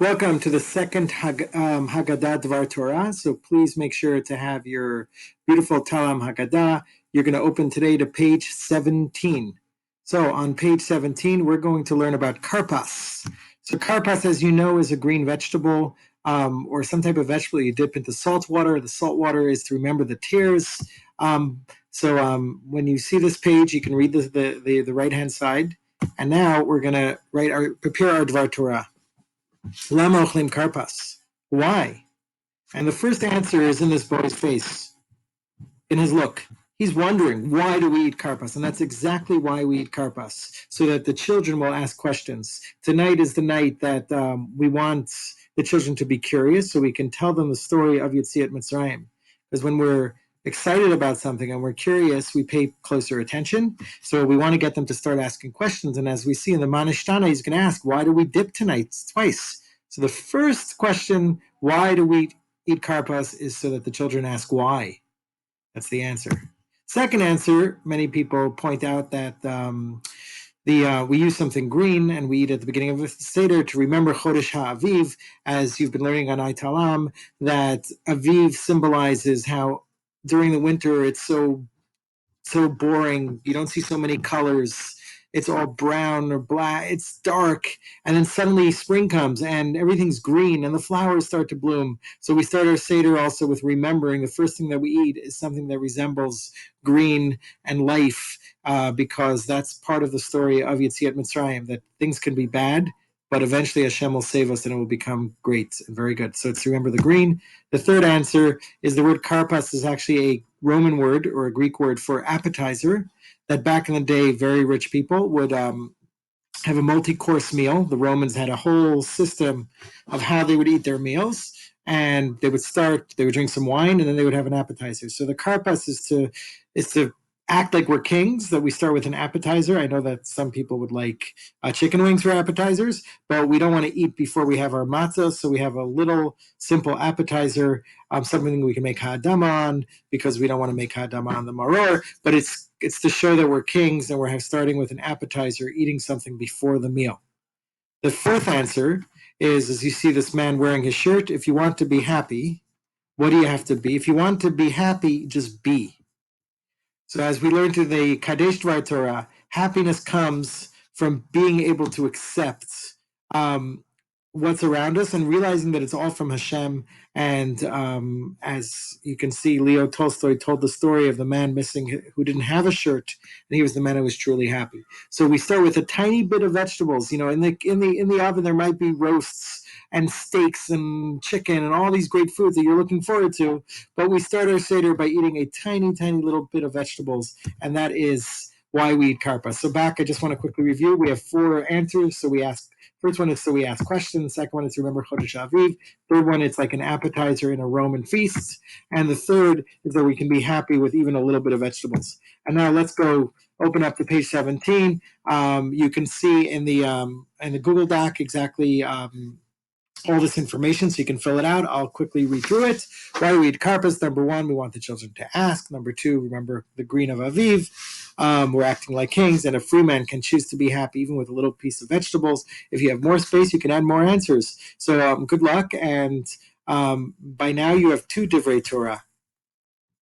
Welcome to the second Haggadah Dvar Torah. So please make sure to have your beautiful Talam Haggadah. You're going to open today to page 17. So on page 17, we're going to learn about kharpas. So kharpas, as you know, is a green vegetable or some type of vegetable you dip into salt water. The salt water is to remember the tears. When you see this page, you can read the right-hand side. And now we're going to prepare our Dvar Torah. Lama Oוכלים כרפס. Why? And the first answer is in this boy's face, in his look. He's wondering, why do we eat kharpas? And that's exactly why we eat kharpas, so that the children will ask questions. Tonight is the night that we want the children to be curious, so we can tell them the story of Yetziat Mitzrayim. Because when we're excited about something and we're curious, we pay closer attention. So we want to get them to start asking questions. And as we see in the Manishtana, he's going to ask, why do we dip tonight twice? So the first question, why do we eat kharpas, is so that the children ask why. That's the answer. Second answer, many people point out that we use something green and we eat at the beginning of the Seder to remember Chodesh HaAviv, as you've been learning on Aitalam, that Aviv symbolizes how during the winter it's so boring. You don't see so many colors. It's all brown or black. It's dark. And then suddenly spring comes and everything's green and the flowers start to bloom. So we start our Seder also with remembering the first thing that we eat is something that resembles green and life, because that's part of the story of Yetziat Mitzrayim, that things can be bad, but eventually Hashem will save us and it will become great and very good. So it's remember the green. The third answer is the word kharpas is actually a Roman word or a Greek word for appetizer, that back in the day, very rich people would have a multi-course meal. The Romans had a whole system of how they would eat their meals, and they would drink some wine, and then they would have an appetizer. So the kharpas is to act like we're kings, that we start with an appetizer. I know that some people would like chicken wings for appetizers, but we don't want to eat before we have our matzah, so we have a little simple appetizer, something we can make ha'adama on, because we don't want to make ha'adama on the maror, but it's to show that we're kings and we're starting with an appetizer, eating something before the meal. The fourth answer is, as you see this man wearing his shirt, if you want to be happy, what do you have to be? If you want to be happy, just be. So as we learned in the Kadesh Dvar Torah, happiness comes from being able to accept what's around us and realizing that it's all from Hashem. And as you can see, Leo Tolstoy told the story of the man missing who didn't have a shirt, and he was the man who was truly happy. So we start with a tiny bit of vegetables. You know, in the oven there might be roasts and steaks and chicken and all these great foods that you're looking forward to, but we start our Seder by eating a tiny, tiny little bit of vegetables, and that is why we eat kharpas. So back, I just want to quickly review. We have four answers. So we ask. First one is so we ask questions. Second one is remember Chodesh Aviv. Third one, it's like an appetizer in a Roman feast. And the third is that we can be happy with even a little bit of vegetables. And now let's go open up to page 17. You can see in the Google Doc exactly all this information, so you can fill it out. I'll quickly read through it. Why do we eat kharpas? Number one, we want the children to ask. Number two, remember the green of Aviv. We're acting like kings, and a free man can choose to be happy even with a little piece of vegetables. If you have more space, you can add more answers. So good luck, and by now you have two Divrei Torah.